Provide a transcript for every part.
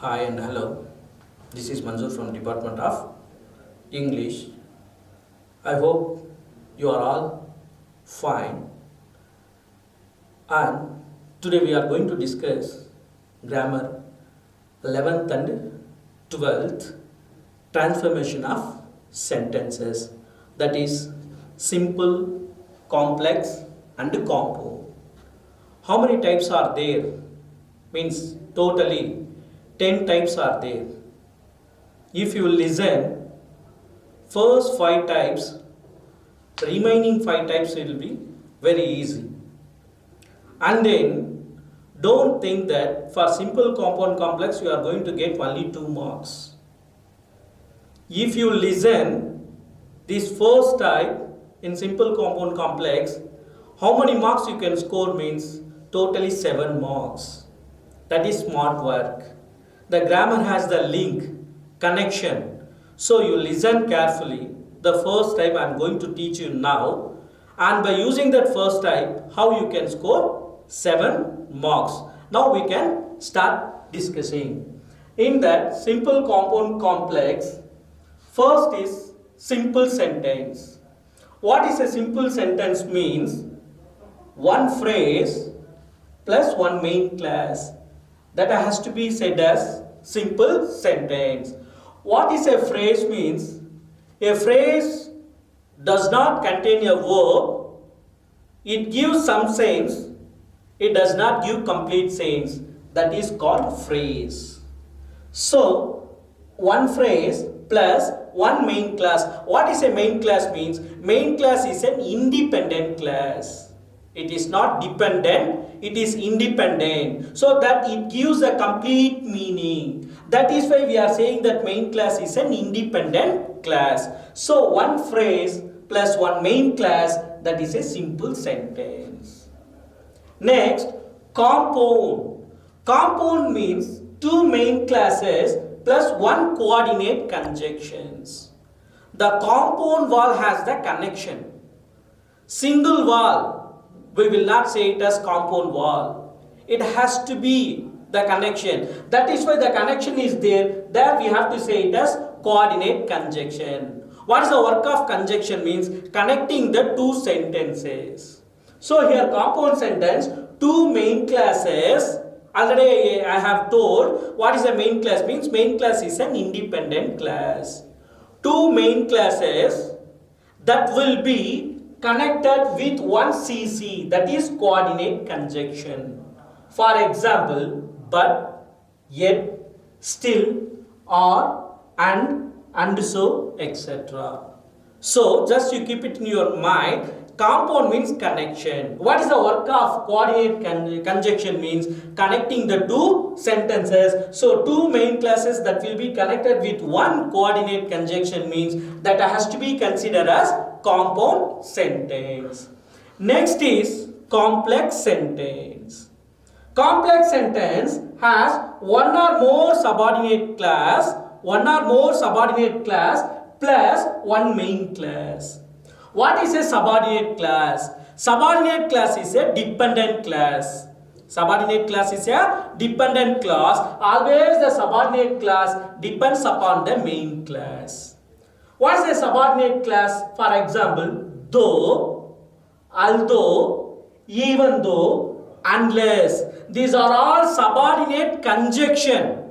Hi and hello. This is Manzoor from Department of English. I hope you are all fine. And today we are going to discuss grammar 11th and 12th transformation of sentences, that is simple, complex and compound. How many types are there? Means totally 10 types are there. If you listen, first 5 types, remaining 5 types will be very easy. And then don't think that for simple, compound, complex you are going to get only 2 marks. If you listen this first type in simple, compound, complex, how many marks you can score means totally 7 marks. That is smart work. The grammar has the link, connection. So you listen carefully. The first type I am going to teach you now. And by using that first type, how you can score 7 marks. Now we can start discussing. In that simple, compound, complex, first is simple sentence. What is a simple sentence means? One phrase plus one main class. That has to be said as simple sentence. What is a phrase means? A phrase does not contain a verb. It gives some sense. It does not give complete sense. That is called phrase. So, one phrase plus one main class. What is a main class means? Main class is an independent class. It is not dependent, it is independent. So that it gives a complete meaning. That is why we are saying that main class is an independent class. So one phrase plus one main class, that is a simple sentence. Next, compound. Compound means 2 main classes plus 1 coordinate conjunctions. The compound vowel has the connection. Single vowel, we will not say it as compound vowel. It has to be the connection. That is why the connection is there. There we have to say it as coordinate conjunction. What is the work of conjunction means? Connecting the 2 sentences. So here compound sentence, 2 main classes. Already I have told what is the main class means. Main class is an independent class. 2 main classes that will be connected with one CC, that is coordinate conjunction. For example, but, yet, still, or, and so, etc. So just you keep it in your mind. Compound means connection. What is the work of coordinate conjunction means? Connecting the 2 sentences. So 2 main classes that will be connected with one coordinate conjunction means that has to be considered as compound sentence. Next is complex sentence. Complex sentence has one or more subordinate class plus one main class. What is a subordinate class? Subordinate class is a dependent class. Subordinate class is a dependent class. Always the subordinate class depends upon the main class. What is a subordinate class? For example, though, although, even though, unless. These are all subordinate conjunction.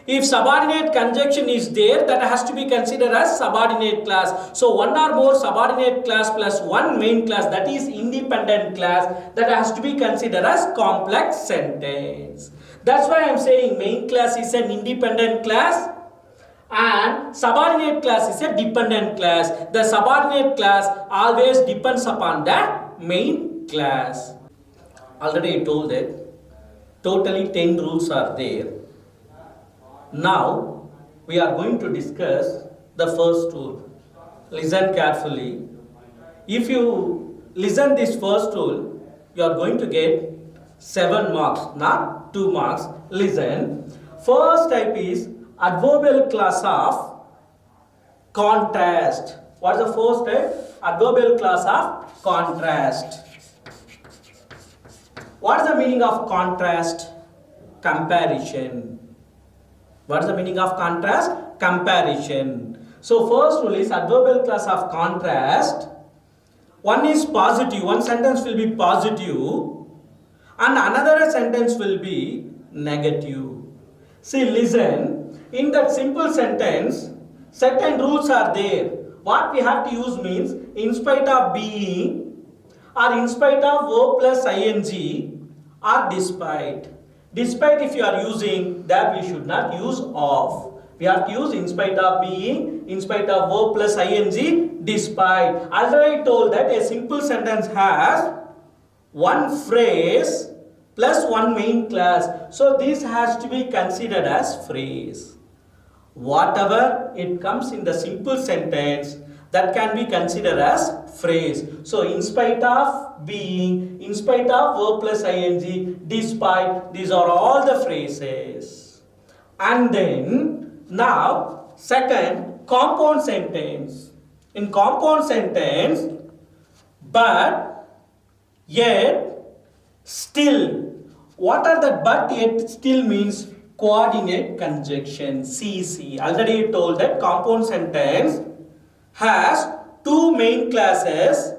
If subordinate conjunction is there, that has to be considered as subordinate class. So one or more subordinate class plus one main class, that is independent class, that has to be considered as complex sentence. That's why I am saying main class is an independent class and subordinate class is a dependent class. The subordinate class always depends upon the main class. Already I told that totally 10 rules are there. Now we are going to discuss the first rule. Listen carefully. If you listen this first rule, you are going to get 7 marks, not 2 marks. Listen. First type is adverbial class of contrast. What is the first type? Adverbial class of contrast. What is the meaning of contrast? Comparison. What is the meaning of contrast? Comparison. So first rule is adverbial clause of contrast. One is positive, one sentence will be positive and another sentence will be negative. See, listen, in that simple sentence, certain rules are there. What we have to use means, in spite of being, or in spite of verb plus ing, or despite. Despite if you are using, that we should not use of. We have to use in spite of being, in spite of verb plus ing, despite. Already told that a simple sentence has one phrase plus one main clause. So this has to be considered as phrase. Whatever it comes in the simple sentence, that can be considered as phrase. So in spite of being, in spite of verb plus ing, despite, these are all the phrases. And then now second, compound sentence. In compound sentence, but, yet, still. What are the but, yet, still means? Coordinate conjunction, CC. Already told that compound sentence has two main clauses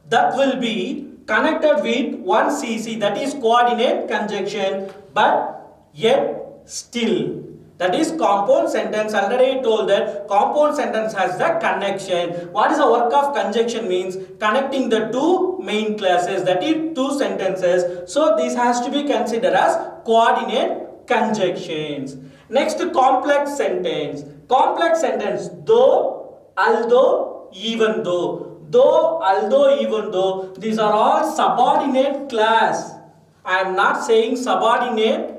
that will be connected with one CC, that is coordinate conjunction, but, yet, still. That is compound sentence. Already told that compound sentence has the connection. What is the work of conjunction means? Connecting the two main clauses, that is two sentences. So this has to be considered as coordinate conjunctions. Next, complex sentence. Complex sentence, though, although, even though. Though, although, even though. These are all subordinate clause. I am not saying subordinate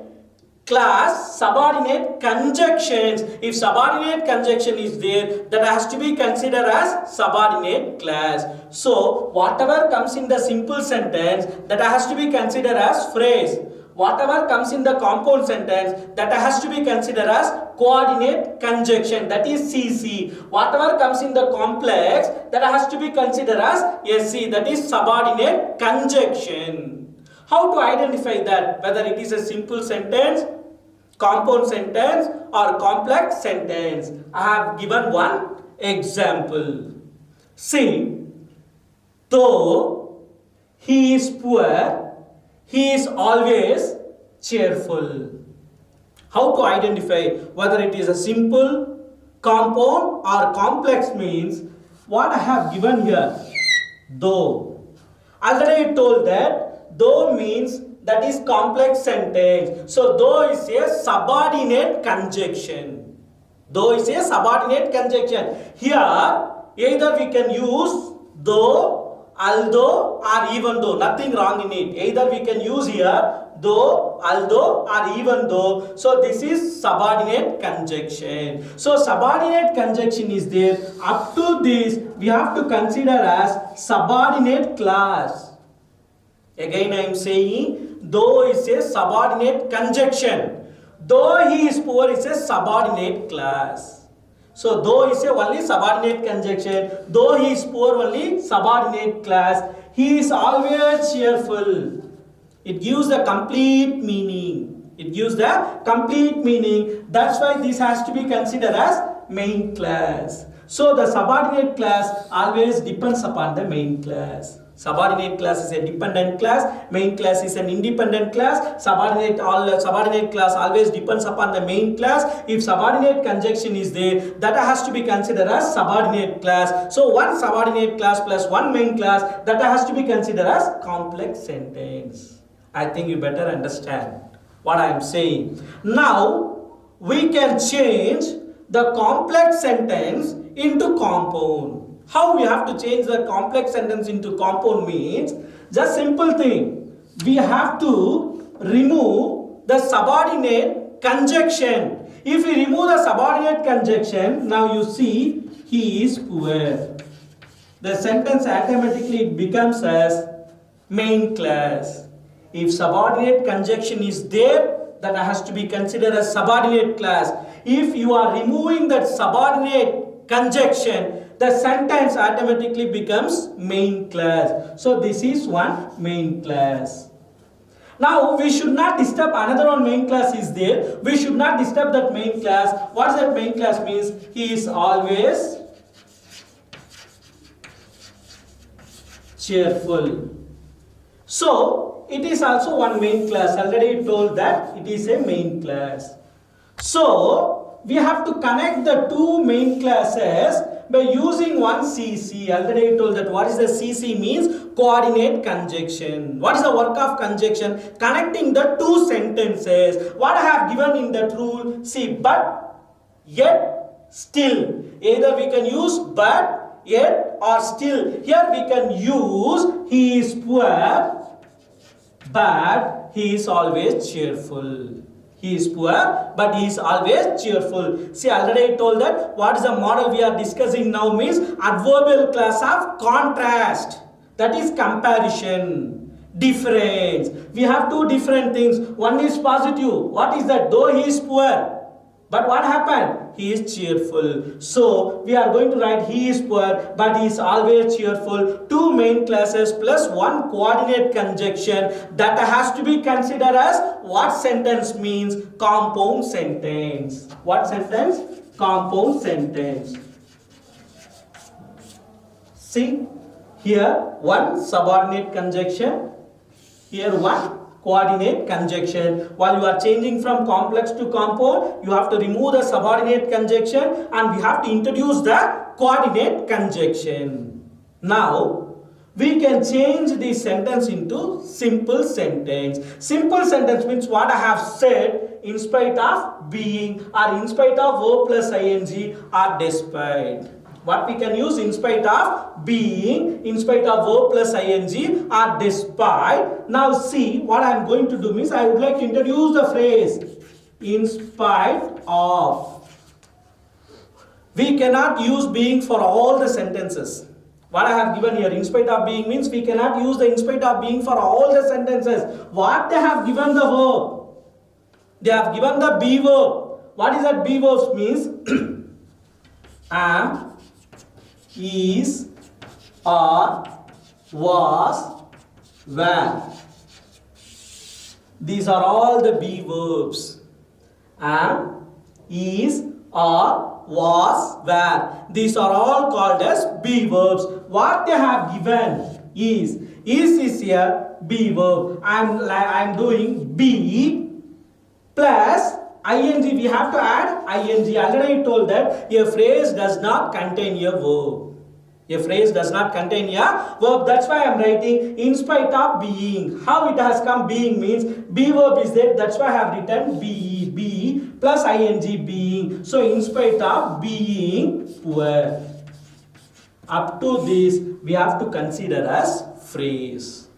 class, subordinate conjunctions. If subordinate conjunction is there, that has to be considered as subordinate class. So whatever comes in the simple sentence, that has to be considered as phrase. Whatever comes in the compound sentence, that has to be considered as coordinate conjunction, that is CC. Whatever comes in the complex, that has to be considered as SC, that is subordinate conjunction. How to identify that, whether it is a simple sentence, compound sentence or complex sentence? I have given one example. See, though he is poor, he is always cheerful. How to identify whether it is a simple, compound or complex means? What I have given here, though. Already told that though means that is complex sentence. So though is a subordinate conjunction. Though is a subordinate conjunction. Here either we can use though, although or even though. Nothing wrong in it. Either we can use here though, although or even though. So this is subordinate conjunction. So subordinate conjunction is there. Up to this we have to consider as subordinate clause. Again I am saying, though is a subordinate conjunction. Though he is poor is a subordinate clause. So though is a only subordinate conjunction. Though he is poor only subordinate clause. He is always cheerful. It gives the complete meaning. It gives the complete meaning. That's why this has to be considered as main clause. So the subordinate clause always depends upon the main clause. Subordinate clause is a dependent clause, main clause is an independent clause. Subordinate clause always depends upon the main clause. If subordinate conjunction is there, that has to be considered as subordinate clause. So one subordinate clause plus one main clause, that has to be considered as complex sentence. I think you better understand what I am saying. Now we can change the complex sentence into compound. How we have to change the complex sentence into compound means, just simple thing. We have to remove the subordinate conjunction. If we remove the subordinate conjunction, now you see he is poor. The sentence automatically becomes as main clause. If subordinate conjunction is there, that has to be considered as subordinate clause. If you are removing that subordinate conjunction, the sentence automatically becomes main clause. So this is one main clause. Now we should not disturb another one main class is there. We should not disturb that main class. What does that main class means? He is always cheerful. So it is also one main class. Already told that it is a main class. So we have to connect the two main classes by using one CC. Already told that what is the CC means? Coordinate conjunction. What is the work of conjunction? Connecting the two sentences. What I have given in that rule? See, but, yet, still. Either we can use but, yet or still. Here we can use he is poor, but he is always cheerful. He is poor, but he is always cheerful. See, already I told that what is the model we are discussing now means adverbial class of contrast. That is comparison, difference. We have two different things. One is positive. What is that? Though he is poor. But what happened? He is cheerful. So we are going to write he is poor, but he is always cheerful. Two main classes plus one coordinate conjunction that has to be considered as what sentence means? Compound sentence. What sentence? Compound sentence. See, here one subordinate conjunction, here one coordinate conjunction. While you are changing from complex to compound, you have to remove the subordinate conjunction and we have to introduce the coordinate conjunction. Now, we can change the sentence into simple sentence. Simple sentence means what I have said in spite of being or in spite of verb plus ing or despite. What we can use in spite of being, in spite of verb plus ing or despite. Now see, what I am going to do means I would like to introduce the phrase in spite of. We cannot use being for all the sentences. What I have given here, in spite of being means we cannot use the in spite of being for all the sentences. What they have given the verb? They have given the be verb. What is that be verbs means? Am, is, are, was, were. These are all the be verbs. Am, is, are, was, were. These are all called as be verbs. What they have given is a be verb. I am doing be plus ing. We have to add ing. Already I told that a phrase does not contain a verb. A phrase does not contain a verb. That's why I am writing in spite of being. How it has come being means be verb is there. That's why I have written be plus ing being. So in spite of being poor. Up to this we have to consider as phrase.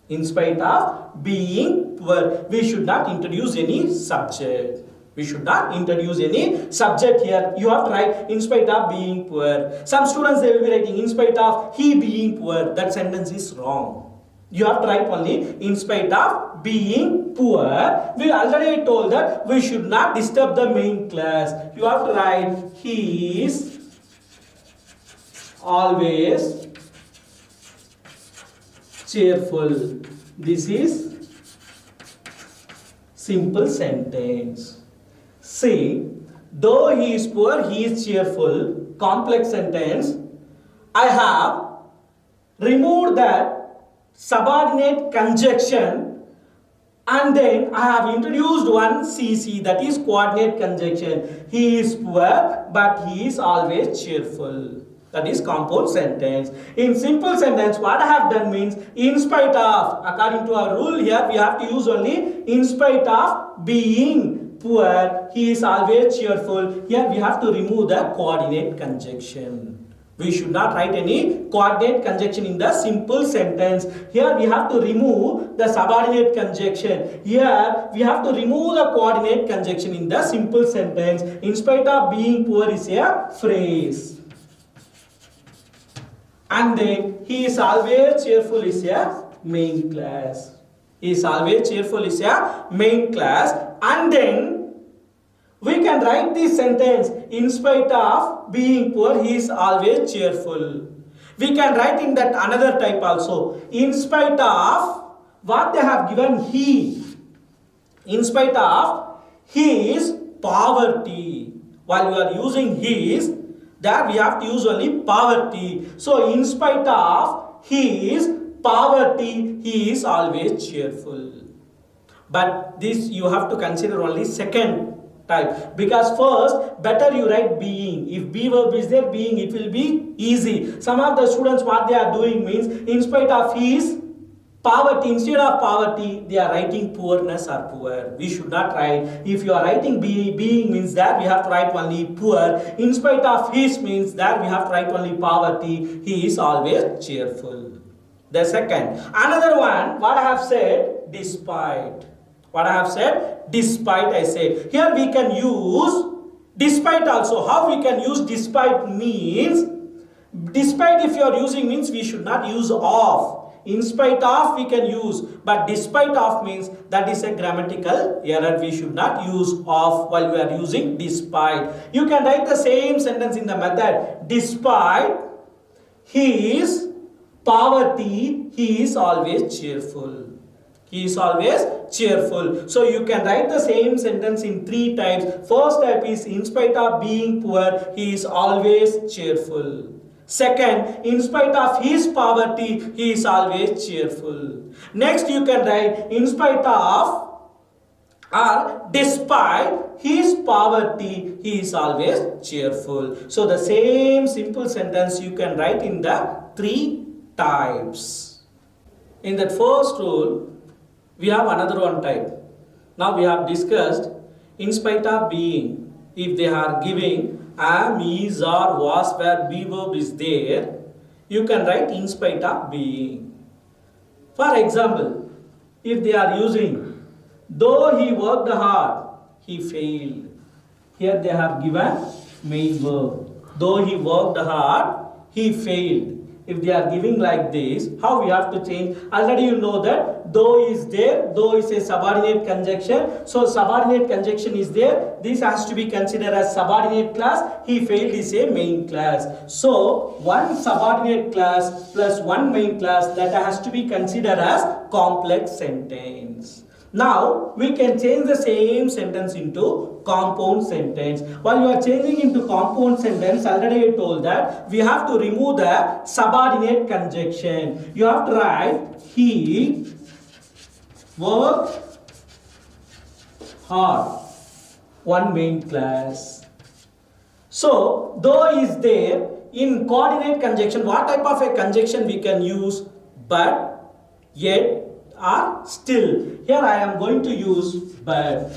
In spite of being poor. We should not introduce any subject. We should not introduce any subject here. You have to write in spite of being poor. Some students they will be writing in spite of he being poor. That sentence is wrong. You have to write only in spite of being poor. We already told that we should not disturb the main class. You have to write he is always cheerful. This is simple sentence. See, though he is poor, he is cheerful. Complex sentence. I have removed that subordinate conjunction and then I have introduced one CC, that is coordinate conjunction. He is poor, but he is always cheerful. That is compound sentence. In simple sentence, what I have done means in spite of. According to our rule here, we have to use only in spite of being poor, he is always cheerful. Here we have to remove the coordinate conjunction. We should not write any coordinate conjunction in the simple sentence. Here we have to remove the subordinate conjunction. Here we have to remove the coordinate conjunction in the simple sentence. In spite of being poor is a phrase. And then he is always cheerful is a main class. He is always cheerful is a main class. And then we can write this sentence in spite of being poor, he is always cheerful. We can write in that another type also. In spite of what they have given he. In spite of his poverty. While we are using his, there we have to use only poverty. So in spite of his poverty, he is always cheerful. But this you have to consider only second type, because first better you write being. If be verb is there, being, it will be easy. Some of the students what they are doing means in spite of his poverty, instead of poverty they are writing poorness or poor. We should not write. If you are writing being means that we have to write only poor. In spite of his means that we have to write only poverty. He is always cheerful. The second, another one, what I have said, despite. What I have said, despite I said. Here we can use despite also. How we can use despite means, despite if you are using means we should not use of. In spite of we can use, but despite of means that is a grammatical error. We should not use of while we are using despite. You can write the same sentence in the method. Despite his poverty, he is always cheerful. He is always cheerful. So you can write the same sentence in three types. First type is in spite of being poor, he is always cheerful. Second, in spite of his poverty, he is always cheerful. Next you can write in spite of or despite his poverty, he is always cheerful. So the same simple sentence you can write in the three types. In that first rule, we have another one type. Now we have discussed in spite of being. If they are giving am, is, or, was, where be verb is there, you can write in spite of being. For example, if they are using though he worked hard, he failed. Here they have given main verb. Though he worked hard, he failed. If they are giving like this, how we have to change? Already you know that though is there, though is a subordinate conjunction. So subordinate conjunction is there. This has to be considered as subordinate class. He failed is a main class. So one subordinate class plus one main class, that has to be considered as complex sentence. Now we can change the same sentence into compound sentence. While you are changing into compound sentence, already I told that we have to remove the subordinate conjunction. You have to write he worked hard, one main class. So though is there, in coordinate conjunction, what type of a conjunction we can use? But, yet, or still. Here I am going to use but.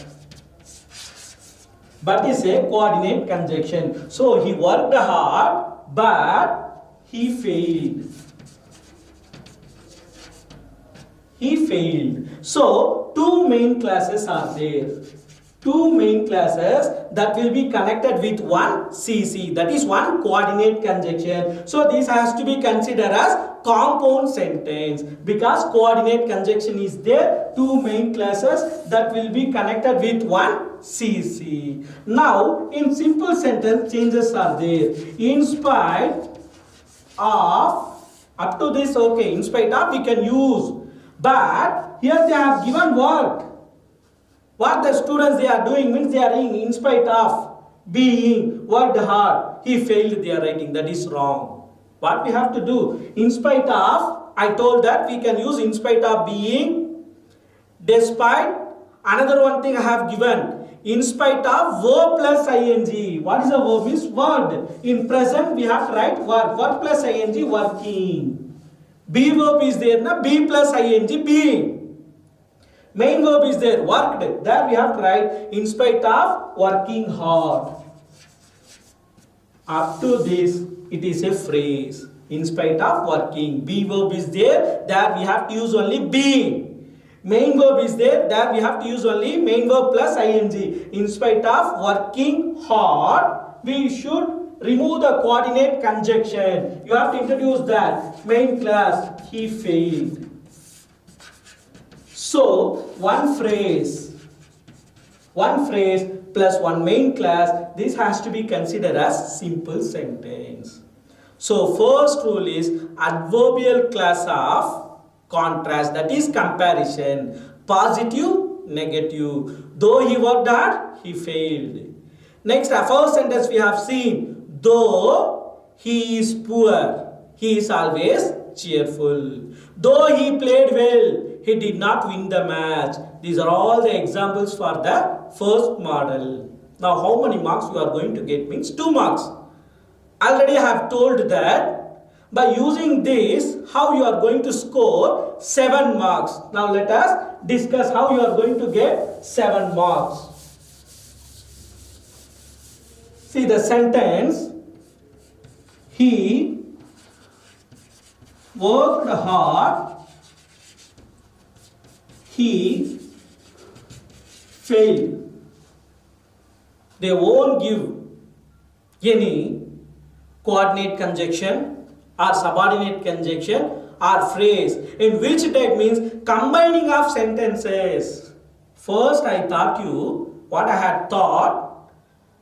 But is a coordinate conjunction. So he worked hard but he failed. He failed. So two main classes are there. Two main classes that will be connected with one CC, that is one coordinate conjunction. So this has to be considered as compound sentence because coordinate conjunction is there. Two main classes that will be connected with one CC. Now in simple sentence changes are there. In spite of, up to this okay, in spite of we can use, but here they have given work. What the students they are doing means they are in spite of being worked hard, he failed, they are writing. That is wrong. What we have to do? In spite of, I told that we can use in spite of being, despite. Another one thing I have given, in spite of verb plus ing. What is a verb? Means word. In present we have to write work. Work plus ing, working. Be verb is there, na? Be plus ing, being. Main verb is there, worked. There we have to write in spite of working hard. Up to this, it is a phrase. In spite of working. Be verb is there. There we have to use only being. Main verb is there. There we have to use only main verb plus ing. In spite of working hard, we should remove the coordinate conjunction. You have to introduce that. Main class, he failed. So, one phrase plus one main class, this has to be considered as simple sentence. So, first rule is adverbial class of Contrast, that is comparison. Positive, negative. Though he worked hard, he failed. Next, our first sentence we have seen. Though he is poor, he is always cheerful. Though he played well, he did not win the match. These are all the examples for the first model. Now, how many marks you are going to get means 2 marks. Already I have told that by using this, how you are going to score 7 marks. Now, let us discuss how you are going to get 7 marks. See the sentence. He worked hard. He failed. They won't give any coordinate conjunction or subordinate conjunction or phrase. In which type means combining of sentences. First I taught you what I had taught,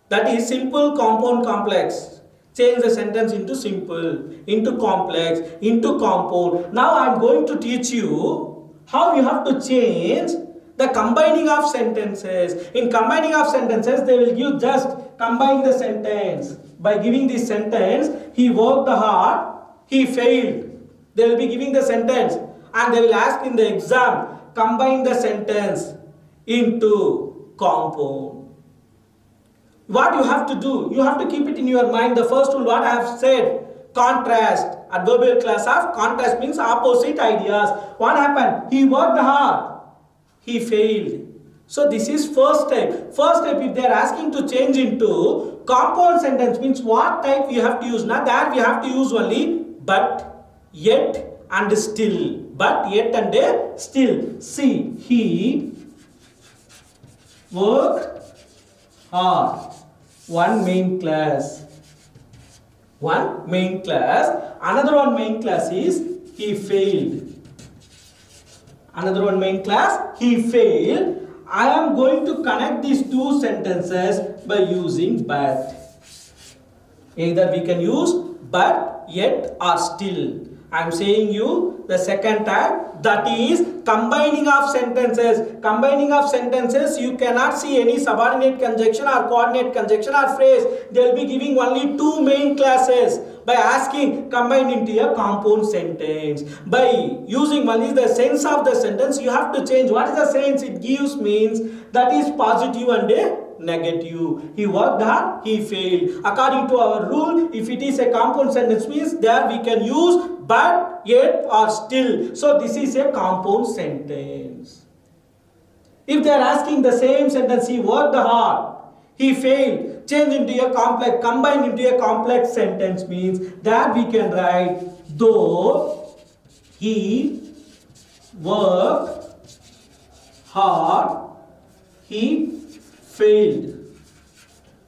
that is simple, compound, complex. Change the sentence into simple, into complex, into compound. Now I am going to teach you how you have to change the combining of sentences. In combining of sentences, they will give just combine the sentence. By giving this sentence, he worked hard, he failed. They will be giving the sentence and they will ask in the exam, combine the sentence into compound. What you have to do, you have to keep it in your mind. The first rule, what I have said, contrast. Adverbial class of contrast means opposite ideas. What happened? He worked hard, he failed. So this is first type. First type, if they are asking to change into compound sentence, means what type you have to use? Not that we have to use only but, yet and still. But, yet and still. See, he worked hard. One main class. One main class. Another one main class is he failed. Another one main class, he failed. I am going to connect these 2 sentences by using but. Either we can use but, yet or still. I am saying you the second type, that is combining of sentences. Combining of sentences, you cannot see any subordinate conjunction or coordinate conjunction or phrase. They will be giving only 2 main classes. By asking, combine into a compound sentence. By using only the sense of the sentence, you have to change. What is the sense it gives means? That is positive and negative. He worked hard, he failed. According to our rule, if it is a compound sentence means there we can use but, yet or still. So this is a compound sentence. If they are asking the same sentence, he worked hard, he failed, change into a complex, combine into a complex sentence means that we can write though he worked hard, he failed.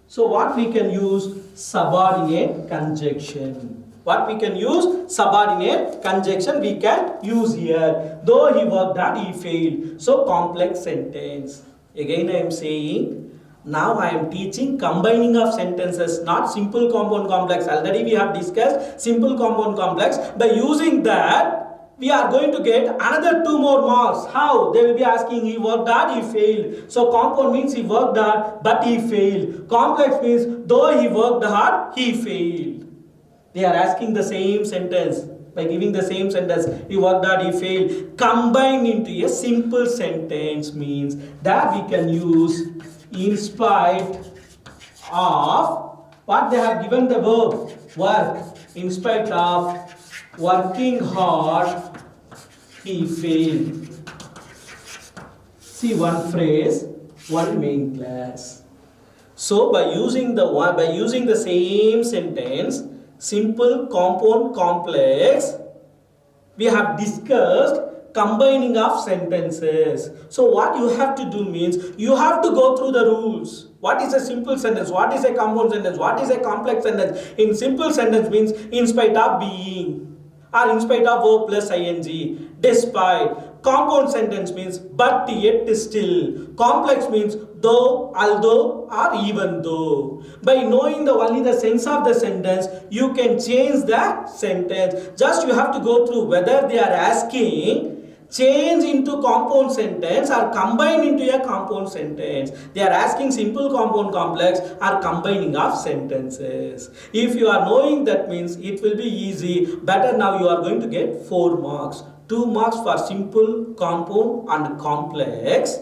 So what we can use? Subordinate conjunction. What we can use? Subordinate conjunction we can use here. Though he worked hard, he failed. So complex sentence. Again I am saying, now I am teaching combining of sentences, not simple, compound, complex. Already we have discussed simple, compound, complex. By using that, we are going to get another 2 more marks. How? They will be asking, he worked hard, he failed. So compound means he worked hard, but he failed. Complex means though he worked hard, he failed. They are asking the same sentence. By giving the same sentence, he worked hard, he failed. Combined into a simple sentence means that we can use in spite of what they have given the verb, work. In spite of working hard, he failed. See one phrase, one main class. So by using the same sentence, simple, compound, complex, we have discussed combining of sentences. So what you have to do means you have to go through the rules. What is a simple sentence? What is a compound sentence? What is a complex sentence? In simple sentence means in spite of being, or in spite of verb plus ing, despite. Compound sentence means but, yet, still. Complex means though, although, or even though. By knowing only the sense of the sentence, you can change the sentence. Just you have to go through whether they are asking change into compound sentence or combine into a compound sentence. They are asking simple, compound, complex or combining of sentences. If you are knowing that means it will be easy. Better now you are going to get 4 marks. 2 marks for simple, compound and complex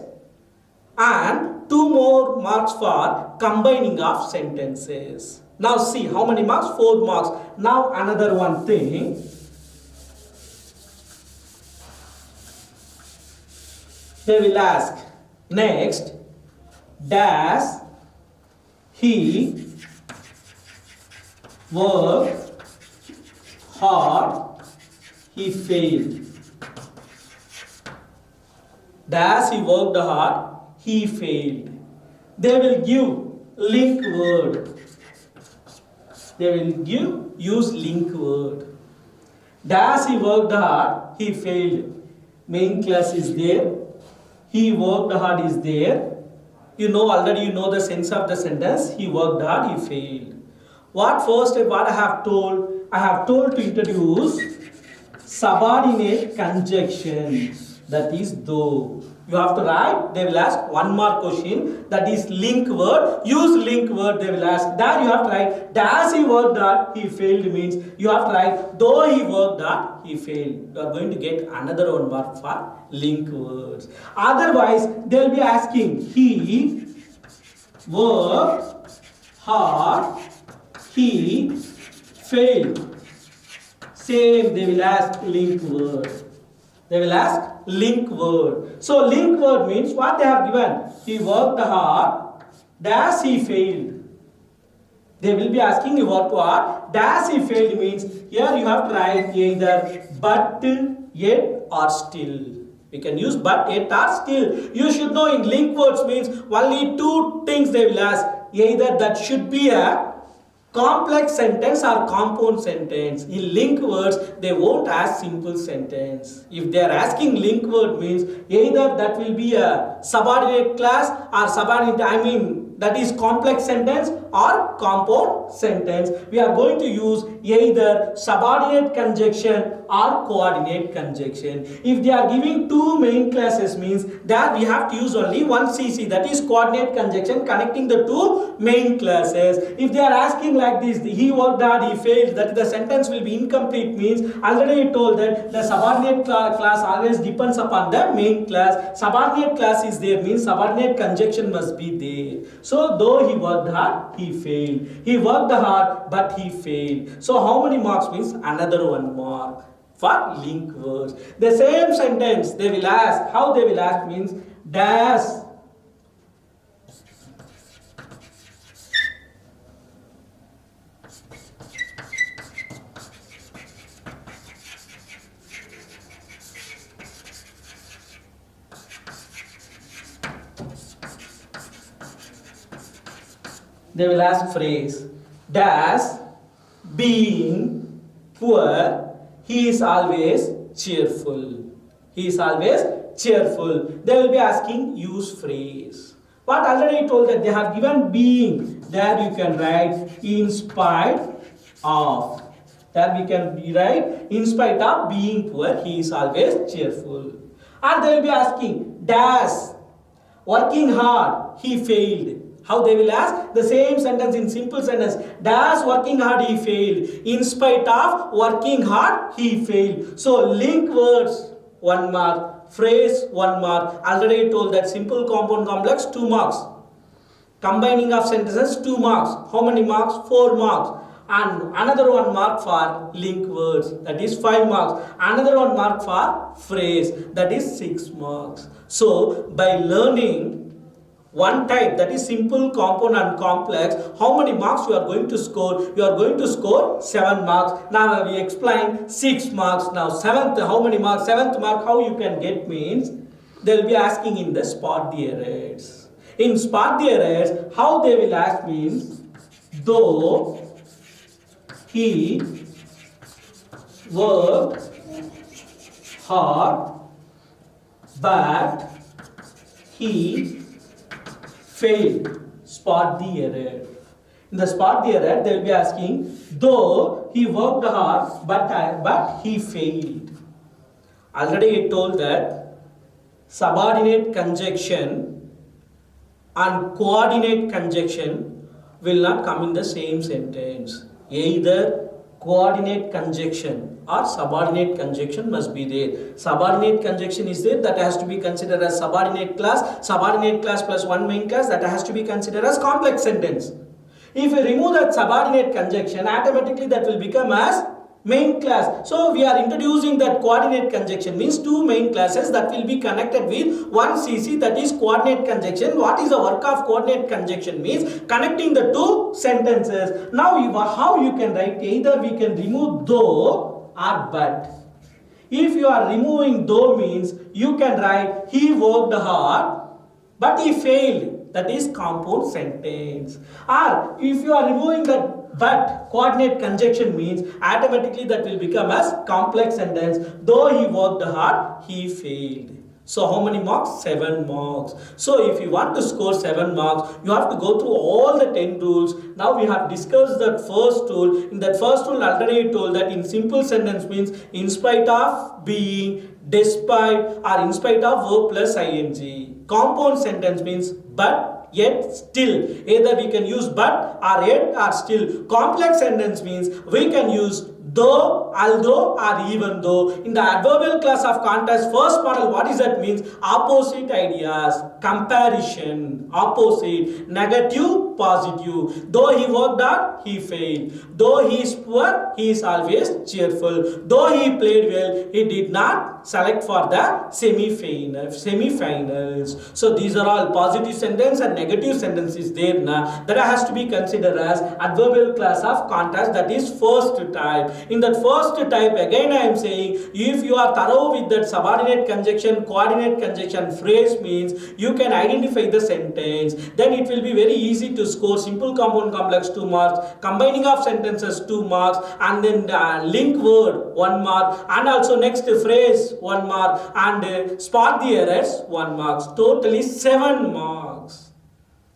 and 2 more marks for combining of sentences. Now see how many marks? 4 marks. Now another one thing. They will ask next, does he work hard? He failed. Does he worked hard? He failed. They will give link word. They will use link word. Does he worked hard? He failed. Main class is there. He worked hard is there. You know already, you know the sense of the sentence. He worked hard, he failed. What I have told? I have told to introduce subordinate conjunctions. That is though. You have to write, they will ask 1 more question, that is link word. Use link word, they will ask. There you have to write, does he work hard? He failed means you have to write, though he worked hard, he failed. You are going to get another 1 mark for link words. Otherwise, they will be asking, he worked hard, he failed. Same, they will ask link word. They will ask link word. So link word means what they have given. He worked hard, does he failed. They will be asking you worked hard, does he failed means here you have to write either but, yet or still. We can use but, yet or still. You should know in link words means only 2 things they will ask. Either that should be a complex sentence or compound sentence. In link words, they won't ask simple sentence. If they are asking link word means either that will be a subordinate class or that is complex sentence or compound sentence. We are going to use either subordinate conjunction or coordinate conjunction. If they are giving 2 main classes means that we have to use only 1 CC, that is coordinate conjunction connecting the 2 main classes. If they are asking like this, he worked hard, he failed, that the sentence will be incomplete means already told that the subordinate class always depends upon the main class. Subordinate class is there means subordinate conjunction must be there. So though he worked hard, he failed. He worked hard but he failed. So how many marks means another 1 mark for link words. The same sentence they will ask. How they will ask means does they will ask phrase, does being poor, he is always cheerful. He is always cheerful. They will be asking use phrase. What already told that they have given being. There you can write in spite of. There we can write in spite of being poor, he is always cheerful. Or they will be asking does working hard, he failed. How they will ask? The same sentence in simple sentence. Does working hard he failed. In spite of working hard he failed. So link words 1 mark. Phrase 1 mark. Already told that simple, compound, complex 2 marks. Combining of sentences 2 marks. How many marks? 4 marks. And another 1 mark for link words. That is 5 marks. Another 1 mark for phrase. That is 6 marks. So by learning 1 type, that is simple, compound and complex, how many marks you are going to score? You are going to score 7 marks. Now we explain 6 marks. Now 7th, how many marks? 7th mark, how you can get means, they will be asking in the spot the errors. In spot the errors, how they will ask means, though he worked hard, but he failed. Spot the error. In the spot the error, they will be asking, though he worked hard, but he failed. Already I told that subordinate conjunction and coordinate conjunction will not come in the same sentence. Either coordinate conjunction or subordinate conjunction must be there. Subordinate conjunction is there, that has to be considered as subordinate class. Subordinate class plus one main class, that has to be considered as complex sentence. If we remove that subordinate conjunction, automatically that will become as main class. So we are introducing that coordinate conjunction, means two main classes that will be connected with one CC, that is coordinate conjunction. What is the work of coordinate conjunction? Means connecting the two sentences. Now how you can write, either we can remove though or but. If you are removing though means you can write he worked hard but he failed. That is compound sentence. Or if you are removing that but, coordinate conjunction means automatically that will become as complex sentence. Though he worked hard, he failed. So how many marks? 7 marks. So if you want to score 7 marks, you have to go through all the 10 rules. Now we have discussed that first rule. In that first rule, already I told that in simple sentence means in spite of, being, despite, or in spite of verb plus ing. Compound sentence means but, yet, still. Either we can use but or yet or still. Complex sentence means we can use though, although, or even though. In the adverbial class of contrast, first model, what is that means? Opposite ideas, comparison, opposite, negative, positive. Though he worked hard, he failed. Though he is poor, he is always cheerful. Though he played well, he did not select for the semi-finals. So these are all positive sentence and negative sentences there now. That has to be considered as adverbial class of contrast, that is first type. In that first type, again I am saying, if you are thorough with that subordinate conjunction, coordinate conjunction phrase means you can identify the sentence. Then it will be very easy to score simple compound complex 2 marks, combining of sentences 2 marks, and then link word 1 mark, and also next phrase 1 mark, and spot the errors 1 marks. Totally 7 marks.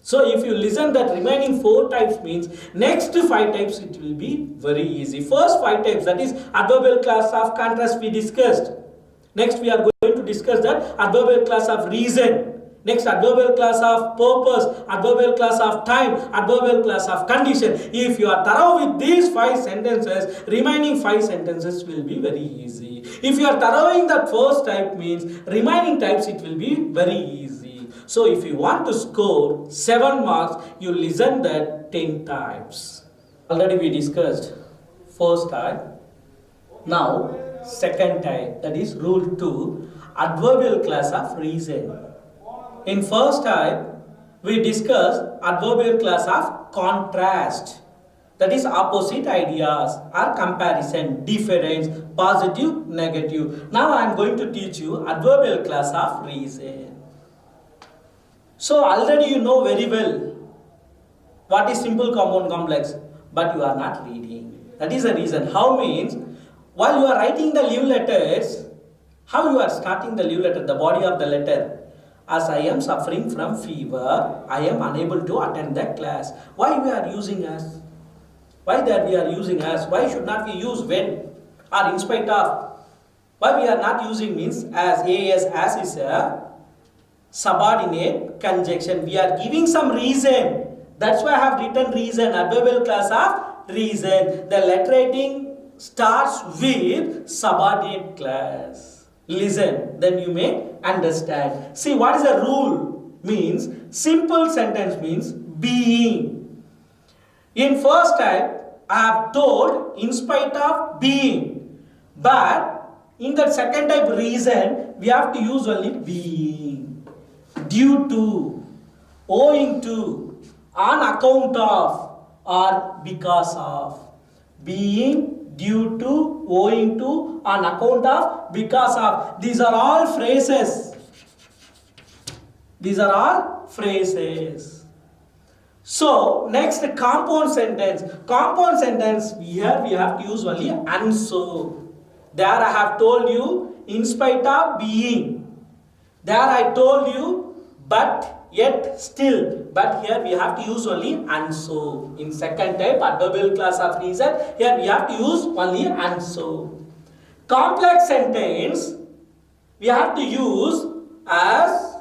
So if you listen that remaining 4 types means next 5 types it will be very easy. First 5 types, that is adverbial class of contrast we discussed. Next we are going to discuss that adverbial class of reason. Next adverbial class of purpose, adverbial class of time, adverbial class of condition. If you are thorough with these 5 sentences, remaining 5 sentences will be very easy. If you are thorough in that first type means remaining types it will be very easy. So if you want to score 7 marks, you listen that 10 types. Already we discussed first type. Now second type, that is rule 2, adverbial class of reason. In first type, we discussed adverbial class of contrast. That is opposite ideas or comparison, difference, positive, negative. Now I am going to teach you adverbial class of reason. So already you know very well what is simple compound complex, but you are not reading. That is the reason. How means, while you are writing the leave letters, how you are starting the leave letter, the body of the letter. As I am suffering from fever, I am unable to attend the class. Why we are using as? Why that we are using as? Why should not we use when or in spite of? Why we are not using means as is a subordinate conjunction. We are giving some reason. That's why I have written reason, adverbial class of reason. The letter writing starts with subordinate class. Listen, then you may understand. See, what is the rule? Means simple sentence means being. In first type, I have told in spite of being. But in the second type reason, we have to use only being. Due to, owing to, on account of, or because of. Being, due to, owing to, on account of, because of. These are all phrases. These are all phrases. So, next compound sentence. Compound sentence, here we have to use only and so. There I have told you, in spite of being. There I told you, but, yet, still. But here we have to use only and so. In second type, adverbial class of reason, here we have to use only and so. Complex sentence, we have to use as,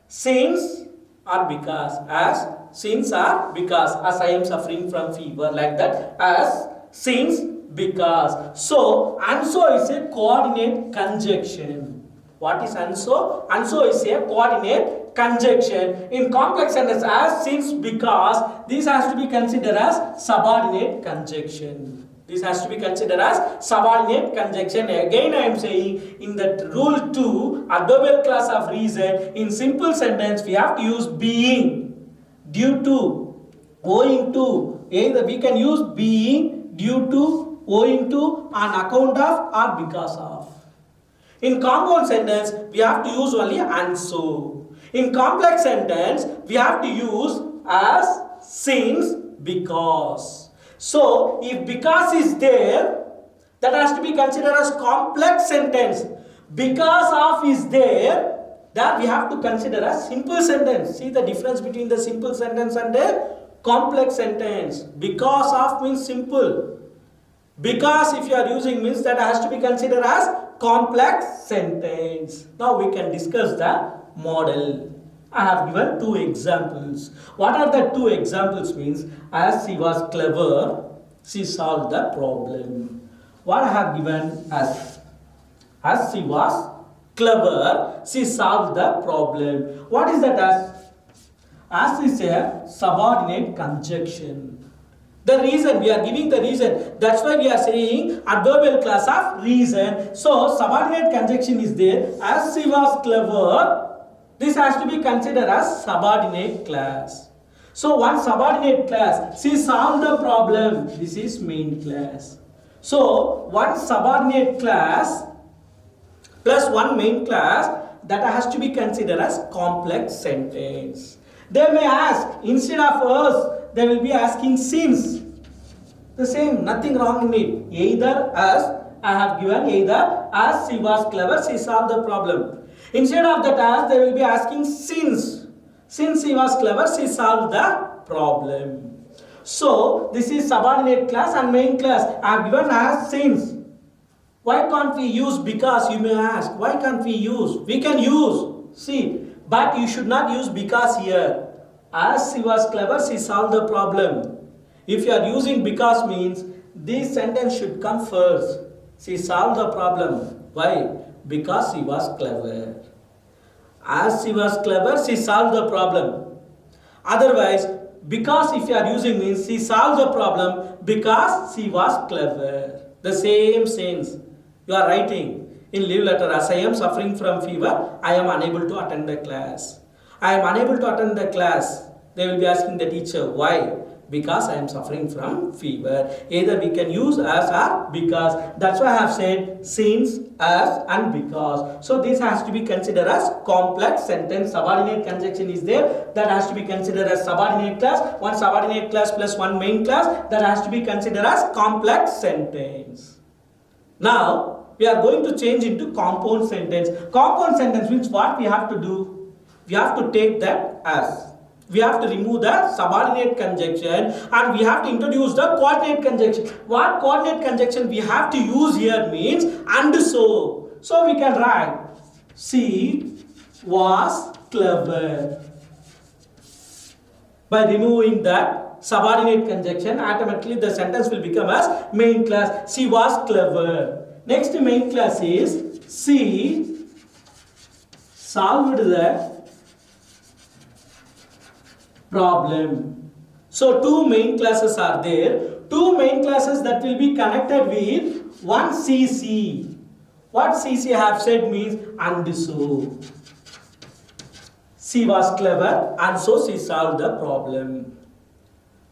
since or because. As, since or because. As I am suffering from fever, like that. As, since, because. So, and so is a coordinate conjunction. What is and so? And so is a coordinate conjunction. In complex sentence, as, since, because, this has to be considered as subordinate conjunction. This has to be considered as subordinate conjunction. Again I am saying, in that rule 2, adverbial class of reason, in simple sentence we have to use being, due to, owing to. Either we can use being, due to, owing to, on account of, or because of. In compound sentence, we have to use only and so. In complex sentence, we have to use as, since, because. So, if because is there, that has to be considered as complex sentence. Because of is there, that we have to consider as simple sentence. See the difference between the simple sentence and the complex sentence. Because of means simple. Because if you are using means that has to be considered as complex sentence. Now we can discuss the model. I have given 2 examples. What are the 2 examples means? As she was clever, she solved the problem. What I have given as she was clever, she solved the problem. What is that as? As is a subordinate conjunction. The reason, we are giving the reason. That's why we are saying adverbial class of reason. So, subordinate conjunction is there. As she was clever, this has to be considered as subordinate class. So, one subordinate class, she solved the problem. This is main class. So, one subordinate class plus one main class, that has to be considered as complex sentence. They may ask, instead of us, they will be asking since. The same, nothing wrong in it. Either as, I have given either as she was clever, she solved the problem. Instead of that as, they will be asking since. Since she was clever, she solved the problem. So, this is subordinate class and main class. I have given as since. Why can't we use because, you may ask. Why can't we use? We can use. See, but you should not use because here. As she was clever, she solved the problem. If you are using because means, this sentence should come first. She solved the problem. Why? Because she was clever. As she was clever, she solved the problem. Otherwise, because if you are using means, she solved the problem because she was clever. The same sense. You are writing in leave letter, as I am suffering from fever, I am unable to attend the class. I am unable to attend the class. They will be asking the teacher, why? Because I am suffering from fever. Either we can use as or because. That's why I have said since, as and because. So this has to be considered as complex sentence. Subordinate conjunction is there. That has to be considered as subordinate class. One subordinate class plus one main class. That has to be considered as complex sentence. Now we are going to change into compound sentence. Compound sentence means what we have to do? We have to take that as. We have to remove the subordinate conjunction and we have to introduce the coordinate conjunction. What coordinate conjunction we have to use here means and so. So we can write she was clever. By removing that subordinate conjunction, automatically the sentence will become as main class. She was clever. Next main class is she solved the problem. So two main classes are there. Two main classes that will be connected with one CC. What CC I have said means and so. She was clever and so she solved the problem.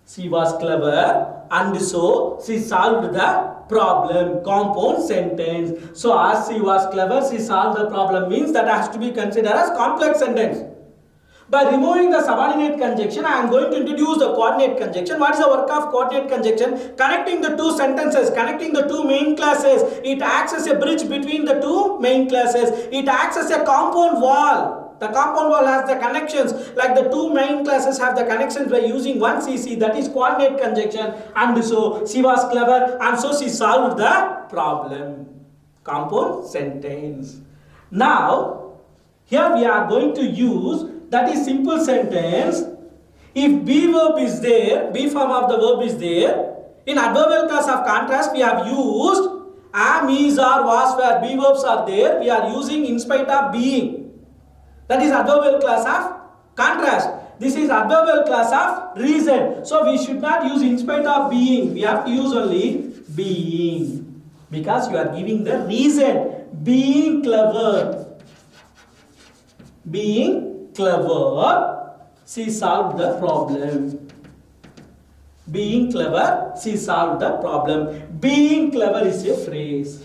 She was clever and so she solved the problem. Compound sentence. So as she was clever, she solved the problem means that has to be considered as complex sentence. By removing the subordinate conjunction, I am going to introduce the coordinate conjunction. What is the work of coordinate conjunction? Connecting the two sentences, connecting the two main classes. It acts as a bridge between the two main classes. It acts as a compound wall. The compound wall has the connections, like the two main classes have the connections by using one CC, that is coordinate conjunction. And so she was clever, and so she solved the problem. Compound sentence. Now, here we are going to use, that is simple sentence. If be verb is there, be form of the verb is there, in adverbial class of contrast we have used am, is, or, was, where be verbs are there, we are using in spite of being. That is adverbial class of contrast. This is adverbial class of reason. So we should not use in spite of being. We have to use only being, because you are giving the reason. Being clever. Being clever, she solved the problem. Being clever, she solved the problem. Being clever is a phrase.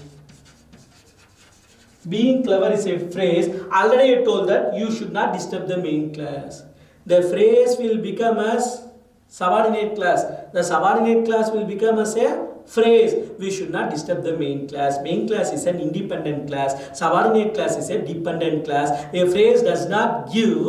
Being clever is a phrase. Already I told that you should not disturb the main class. The phrase will become as subordinate class. The subordinate class will become as a phrase. We should not disturb the main class. Main class is an independent class. Subordinate class is a dependent class. A phrase does not give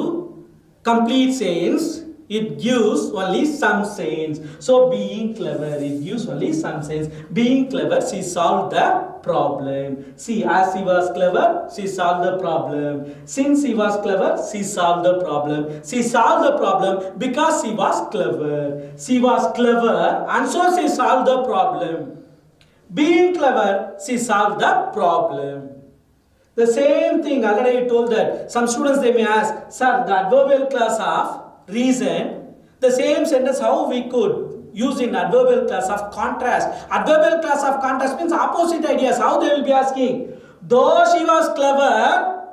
complete sense. It gives only some sense. So being clever, it gives only some sense. Being clever, she solved the problem. See, as she was clever, she solved the problem. Since she was clever, she solved the problem. She solved the problem because she was clever. She was clever, and so she solved the problem. Being clever, she solved the problem. The same thing, already I told that. Some students, they may ask, sir, the adverbial class of reason, the same sentence how we could use in adverbial class of contrast. Adverbial class of contrast means opposite ideas. How they will be asking? Though she was clever,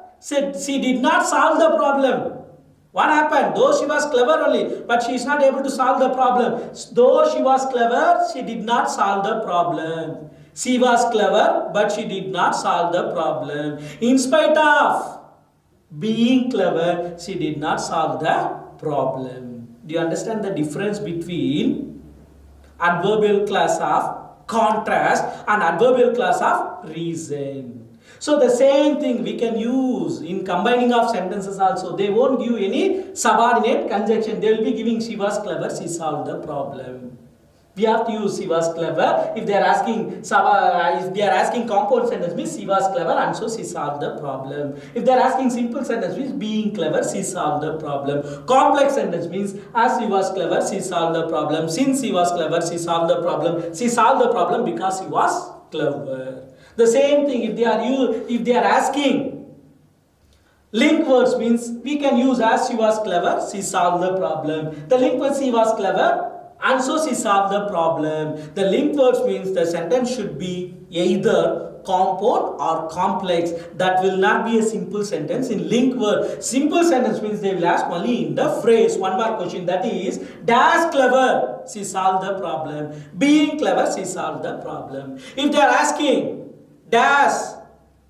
she did not solve the problem. What happened? Though she was clever only, but she is not able to solve the problem. Though she was clever, she did not solve the problem. She was clever, but she did not solve the problem. In spite of being clever, she did not solve the problem. Do you understand the difference between adverbial class of contrast and adverbial class of reason? So the same thing we can use in combining of sentences also. They won't give any subordinate conjunction. They will be giving she was clever, she solved the problem. We have to use she was clever. If they are asking compound sentence means she was clever and so she solved the problem. If they are asking simple sentence means being clever, she solved the problem. Complex sentence means as she was clever, she solved the problem. Since she was clever, she solved the problem. She solved the problem because she was clever. The same thing if they are asking link words means we can use as she was clever, she solved the problem. The link word she was clever, and so she solved the problem. The link words means the sentence should be either compound or complex. That will not be a simple sentence. In link word, simple sentence means they will ask only in the phrase. One more question, that is dash clever, she solved the problem. Being clever, she solved the problem. If they are asking dash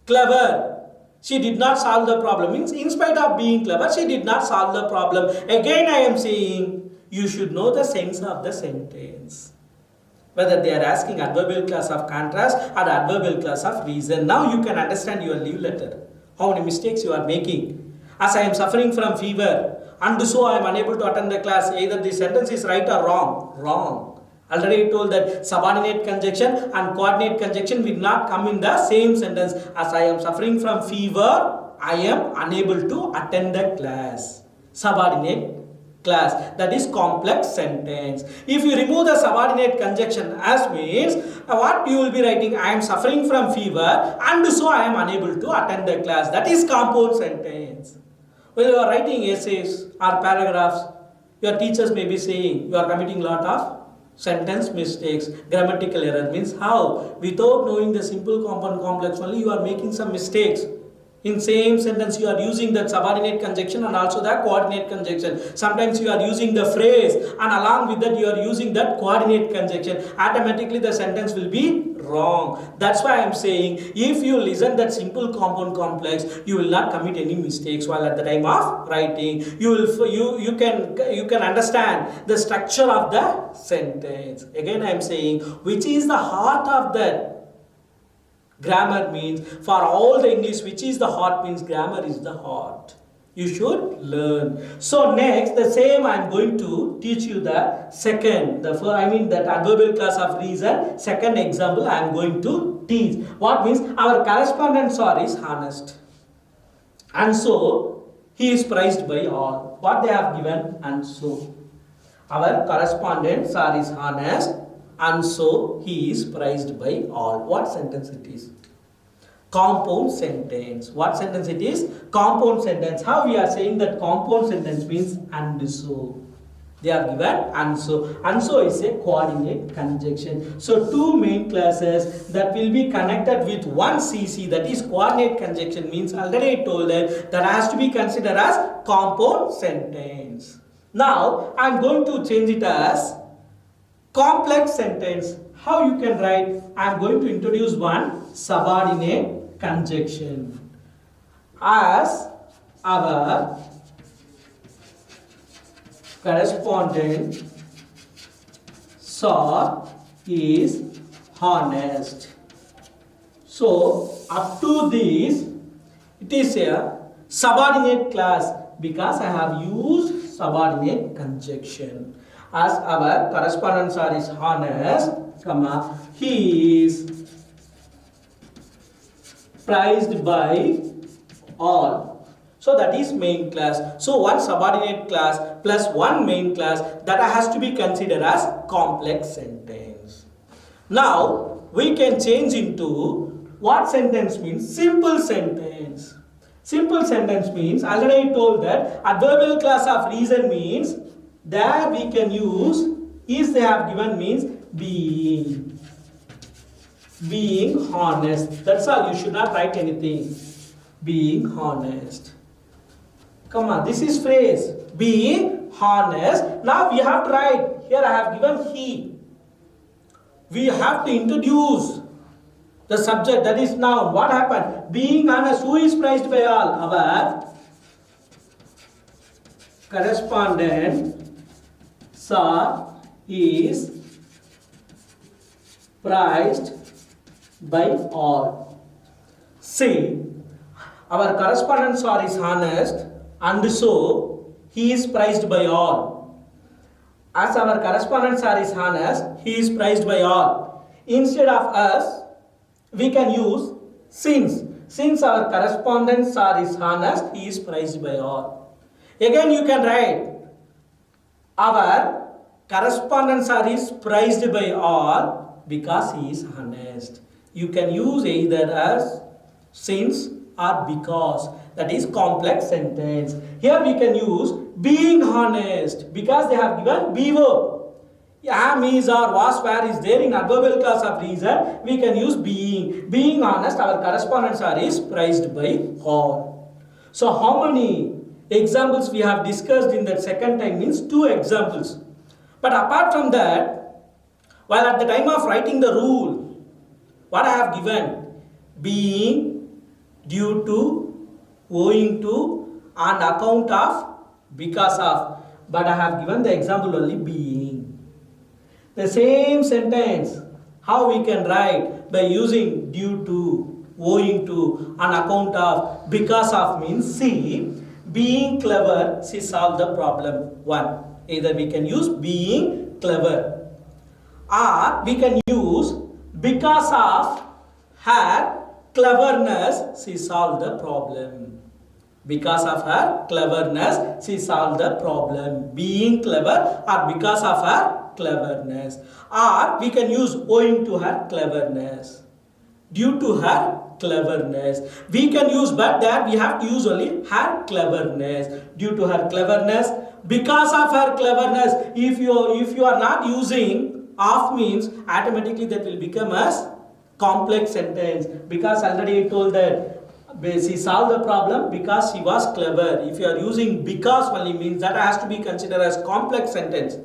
clever, she did not solve the problem, means in spite of being clever, she did not solve the problem. Again I am saying, you should know the sense of the sentence. Whether they are asking adverbial class of contrast or adverbial class of reason. Now you can understand your leave letter. How many mistakes you are making. As I am suffering from fever and so I am unable to attend the class. Either the sentence is right or wrong. Wrong. Already told that subordinate conjunction and coordinate conjunction will not come in the same sentence. As I am suffering from fever, I am unable to attend the class. Subordinate class, that is complex sentence. If you remove the subordinate conjunction as means, what you will be writing? I am suffering from fever and so I am unable to attend the class. That is compound sentence. When you are writing essays or paragraphs, your teachers may be saying you are committing lot of sentence mistakes. Grammatical error means how? Without knowing the simple compound complex only you are making some mistakes. In same sentence you are using that subordinate conjunction and also the coordinate conjunction. Sometimes you are using the phrase and along with that you are using that coordinate conjunction. Automatically the sentence will be wrong. That's why I am saying if you listen that simple compound complex, you will not commit any mistakes while at the time of writing. You can understand the structure of the sentence. Again I am saying which is the heart of that. Grammar means for all the English, which is the heart means grammar is the heart. You should learn. So next, the same I am going to teach you the second, that adverbial class of reason. Second example I am going to teach. What means our correspondent sir is honest, and so he is prized by all. What they have given, and so our correspondent sir is honest, and so he is prized by all. What sentence it is? Compound sentence. What sentence it is? Compound sentence. How we are saying that compound sentence means and so. They are given and so. And so is a coordinate conjunction. So two main classes that will be connected with one CC, that is coordinate conjunction, means already I told that has to be considered as compound sentence. Now I am going to change it as complex sentence. How you can write? I am going to introduce one subordinate conjunction. As our correspondent sir is honest. So up to this it is a subordinate class because I have used subordinate conjunction. As our correspondent sir is honest, comma, he is prized by all. So that is main class. So one subordinate class plus one main class, that has to be considered as complex sentence. Now we can change into what sentence means? Simple sentence. Simple sentence means, already I told that adverbial class of reason means that we can use is they have given means being honest. That's all. You should not write anything. Being honest. Come on, this is phrase. Being honest. Now we have to write. Here I have given he. We have to introduce the subject, that is noun. What happened? Being honest. Who is prized by all? Our correspondent sir is prized by all. See, our correspondent sir is honest, and so he is prized by all. As our correspondent sir is honest, he is prized by all. Instead of us, we can use since. Since our correspondent sir is honest, he is prized by all. Again you can write our correspondent sir is prized by all because he is honest. You can use either as since or because. That is complex sentence. Here we can use being honest because they have given be verb. Am, is, or was, where is there in adverbial class of reason. We can use being. Being honest, our correspondent sir is prized by all. So how many examples we have discussed in that second time means 2 examples. But apart from that, while at the time of writing the rule, what I have given? Being, due to, owing to, on account of, because of. But I have given the example only being. The same sentence, how we can write? By using due to, owing to, on account of, because of means see. Being clever, she solved the problem. 1. Either we can use being clever, or we can use because of her cleverness, she solved the problem. Because of her cleverness, she solved the problem. Being clever or because of her cleverness. Or we can use owing to her cleverness. Due to her cleverness. We can use, but there we have to use only her cleverness. Due to her cleverness. Because of her cleverness. If you are not using of means, automatically that will become as complex sentence. Because already I told that She solved the problem because she was clever. If you are using because only means that has to be considered as complex sentence.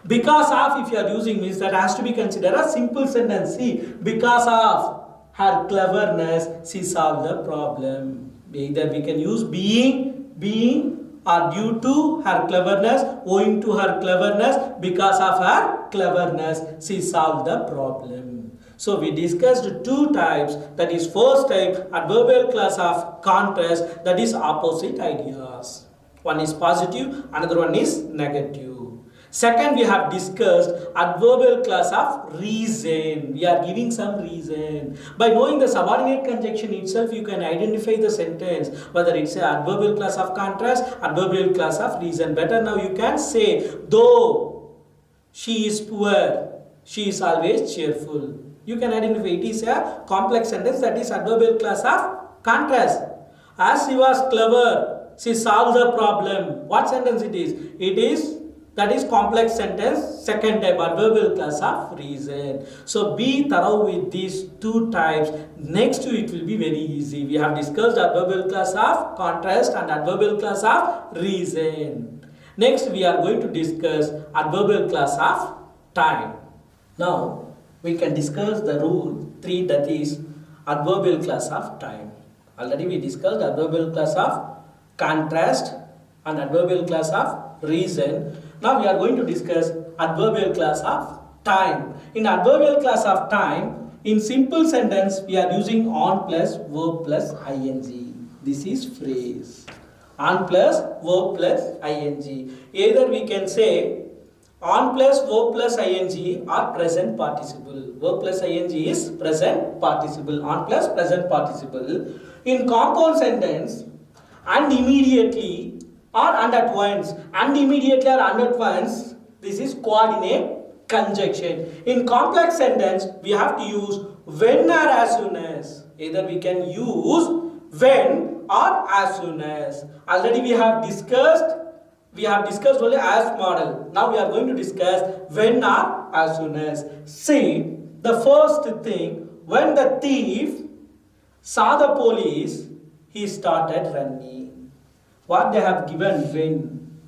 Because of, if you are using means that has to be considered as simple sentence. See, because of her cleverness, she solved the problem. Either we can use being or due to her cleverness, owing to her cleverness, because of her cleverness, she solved the problem. So we discussed two types, that is first type adverbial class of contrast, that is opposite ideas. One is positive, another one is negative. Second, we have discussed adverbial class of reason. We are giving some reason. By knowing the subordinate conjunction itself, you can identify the sentence, whether it's an adverbial class of contrast, adverbial class of reason. Better now you can say, though she is poor, she is always cheerful. You can identify it is a complex sentence, that is adverbial class of contrast. As she was clever, she solved the problem. What sentence it is? It is, that is complex sentence, second type adverbial class of reason. So be thorough with these two types. Next to it will be very easy. We have discussed adverbial class of contrast and adverbial class of reason. Next we are going to discuss adverbial class of time. Now we can discuss the rule 3, that is adverbial class of time. Already we discussed adverbial class of contrast and adverbial class of reason. Now we are going to discuss adverbial class of time. In adverbial class of time, in simple sentence we are using on plus verb plus ing. This is phrase. On plus verb plus ing. Either we can say on plus verb plus ing or present participle. Verb plus ing is present participle. On plus present participle. In compound sentence, and immediately or and at once, and immediately or and at once, this is coordinate conjunction. In complex sentence, we have to use when or as soon as. Either we can use when or as soon as. Already we have discussed only as model. Now we are going to discuss when or as soon as. See, the first thing, when the thief saw the police, he started running. What they have given when.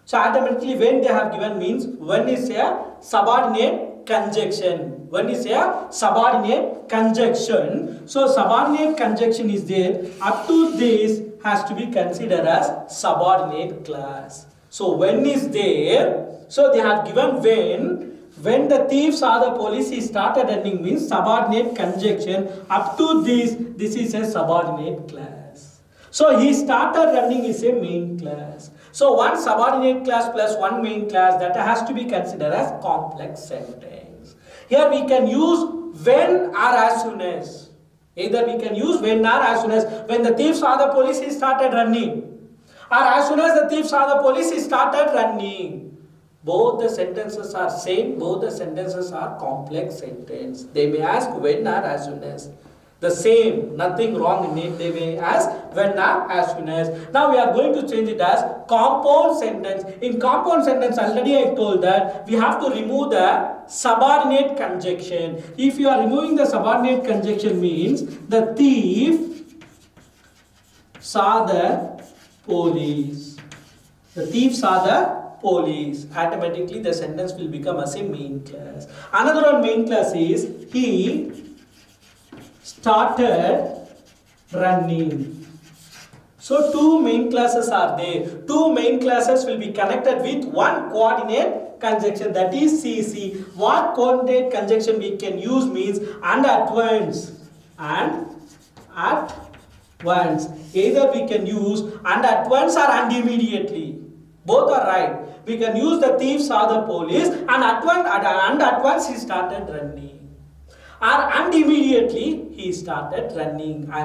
So automatically when they have given means when is a subordinate conjunction. When is a subordinate conjunction. So subordinate conjunction is there. Up to this has to be considered as subordinate class. So when is there. So they have given when. When the thief saw the police, he started running means subordinate conjunction. Up to this is a subordinate class. So he started running is a main class. So one subordinate class plus one main class, that has to be considered as complex sentence. Here we can use when or as soon as. Either we can use when or as soon as. When the thief saw the police, he started running. Or as soon as the thief saw the police, he started running. Both the sentences are same, both the sentences are complex sentence. They may ask when or as soon as. The same, nothing wrong in it. They may ask when or as soon as. Now we are going to change it as compound sentence. In compound sentence, already I told that we have to remove the subordinate conjunction. If you are removing the subordinate conjunction means the thief saw the police. The thief saw the police. Automatically the sentence will become as a main class. Another one main class is he started running. So two main classes are there. Two main classes will be connected with one coordinate conjunction, that is CC. What coordinate conjunction we can use means and at once. And at once. Either we can use and at once or and immediately. Both are right. We can use the thief saw the police and at once he started running. And immediately he started running. I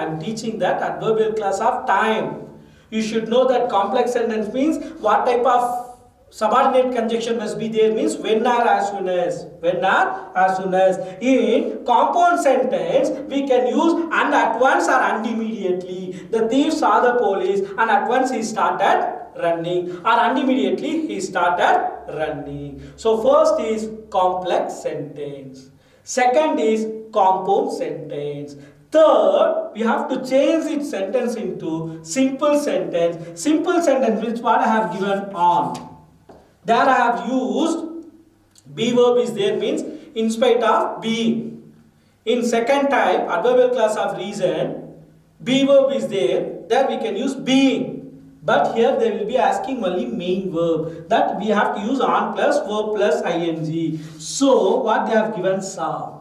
am teaching that adverbial class of time. You should know that complex sentence means what type of subordinate conjunction must be there means when or as soon as. When or as soon as. In compound sentence we can use and at once or and immediately. The thief saw the police and at once he started running, or and immediately he started running. So first is complex sentence. Second is compound sentence. Third, we have to change its sentence into simple sentence. Simple sentence, which what I have given on. There I have used be verb is there means in spite of being. In second type, adverbial class of reason, be verb is there. There we can use being. But here they will be asking only main verb. That we have to use on plus verb plus ing. So what they have given saw.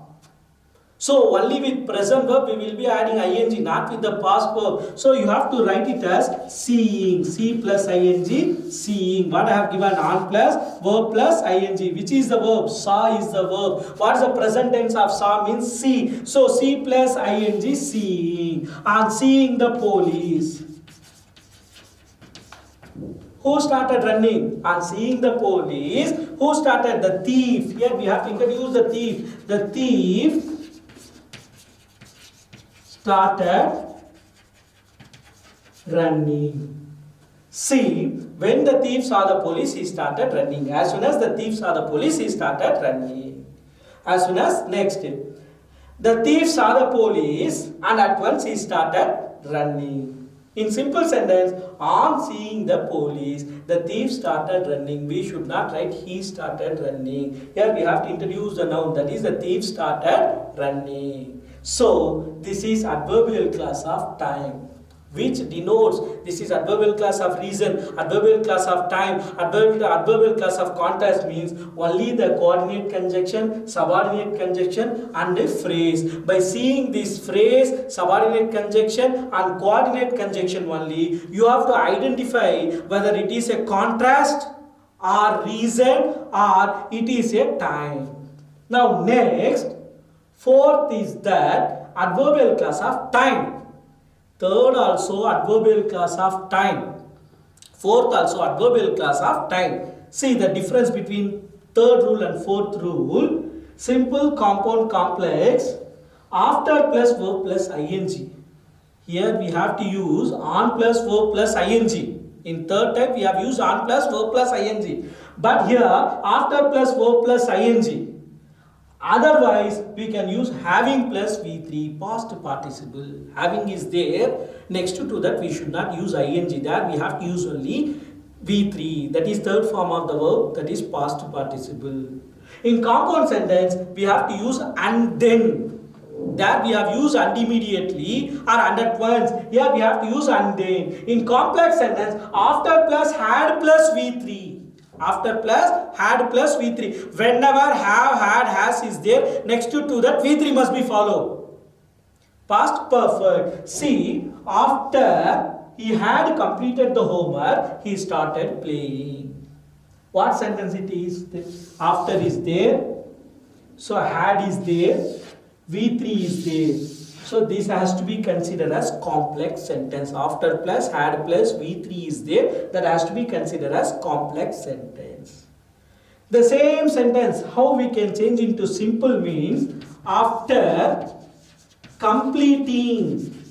So only with present verb we will be adding ing, not with the past verb. So you have to write it as seeing, see plus ing, seeing. What I have given on plus verb plus ing. Which is the verb? Saw is the verb. What is the present tense of saw means see. So see plus ing, seeing. On seeing the police. Who started running? On seeing the police. Who started? The thief. Here we have to introduce the thief. The thief started running. See, when the thief saw the police, he started running. As soon as the thief saw the police, he started running. As soon as, next, the thief saw the police and at once he started running. In simple sentence, on seeing the police, the thief started running. We should not write he started running. Here we have to introduce the noun, that is the thief started running. So, this is adverbial class of time, which denotes this is adverbial class of reason, adverbial class of time, adverbial class of contrast means only the coordinate conjunction, subordinate conjunction and a phrase. By seeing this phrase, subordinate conjunction and coordinate conjunction only, you have to identify whether it is a contrast or reason or it is a time. Now next, fourth is that adverbial class of time. Third also adverbial class of time. Fourth also adverbial class of time. See the difference between third rule and fourth rule. Simple, compound, complex. After plus verb plus ing. Here we have to use on plus verb plus ing. In third type we have used on plus verb plus ing. But here after plus verb plus ing. Otherwise, we can use having plus V3, past participle. Having is there. Next to that, we should not use ing. There we have to use only V3. That is third form of the verb. That is past participle. In compound sentence, we have to use and then. There we have used and immediately or and at once. Here we have to use and then. In complex sentence, after plus had plus V3. After plus, had plus V3. Whenever have, had, has is there, next to that V3 must be followed. Past perfect. See, after he had completed the homework, he started playing. What sentence it is? After is there. So had is there. V3 is there. So this has to be considered as complex sentence. After plus, had plus, V3 is there. That has to be considered as complex sentence. The same sentence, how we can change into simple means after completing.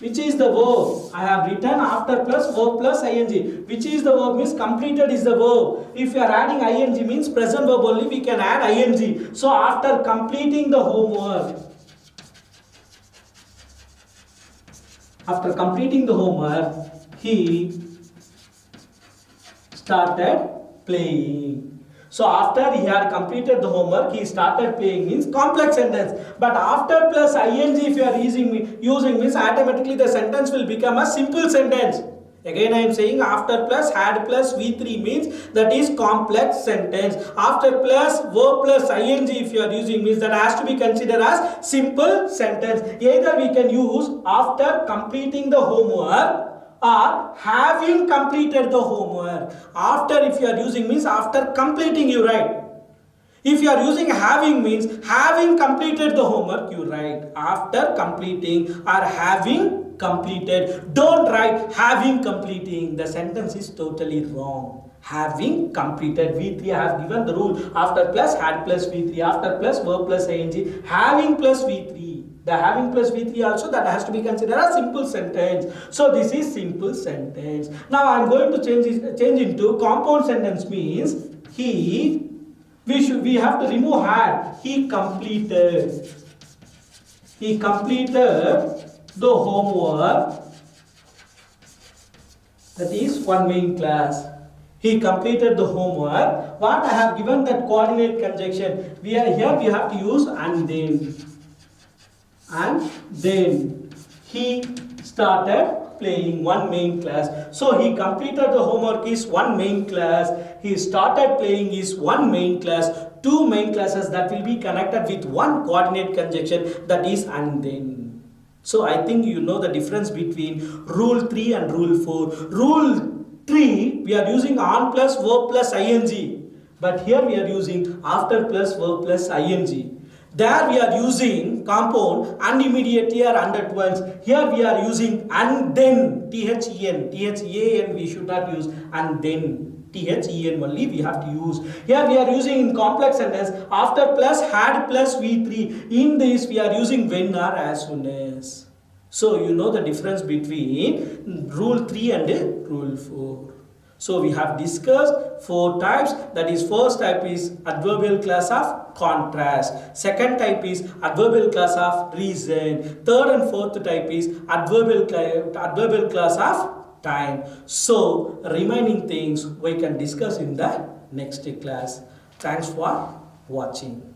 Which is the verb? I have written after plus verb plus ing. Which is the verb means completed is the verb. If you are adding ing means present verb only, we can add ing. So after completing the homework. After completing the homework, he started playing. So after he had completed the homework, he started playing means complex sentence. But after plus ing if you are using means automatically the sentence will become a simple sentence. Again I am saying after plus had plus V3 means that is complex sentence. After plus verb plus ing if you are using means that has to be considered as simple sentence. Either we can use after completing the homework or having completed the homework. After if you are using means after completing you write. If you are using having means having completed the homework you write. After completing or having completed. Don't write having completing. The sentence is totally wrong. Having completed. V3 I have given the rule. After plus had plus V3. After plus verb plus ing. Having plus V3. The having plus V3 also that has to be considered a simple sentence. So this is simple sentence. Now I am going to change into compound sentence means we have to remove had. He completed. He completed the homework. That is one main class. He completed the homework. What I have given that coordinate conjunction. We are here. We have to use and then. And then he started playing one main class. So he completed the homework is one main class. He started playing is one main class. Two main classes that will be connected with one coordinate conjunction, that is and then. So I think you know the difference between rule 3 and rule 4. Rule 3 we are using on plus verb plus ing, but here we are using after plus verb plus ing. There we are using compound and immediately or and at once. Here we are using and then, THEN, THAN we should not use, and then, THEN only we have to use. Here we are using in complex sentence after plus had plus V3. In this we are using when or as soon as. So you know the difference between rule 3 and rule 4. So we have discussed 4 types. That is, first type is adverbial class of contrast. Second type is adverbial class of reason. Third and fourth type is adverbial class of time. So remaining things we can discuss in the next class. Thanks for watching.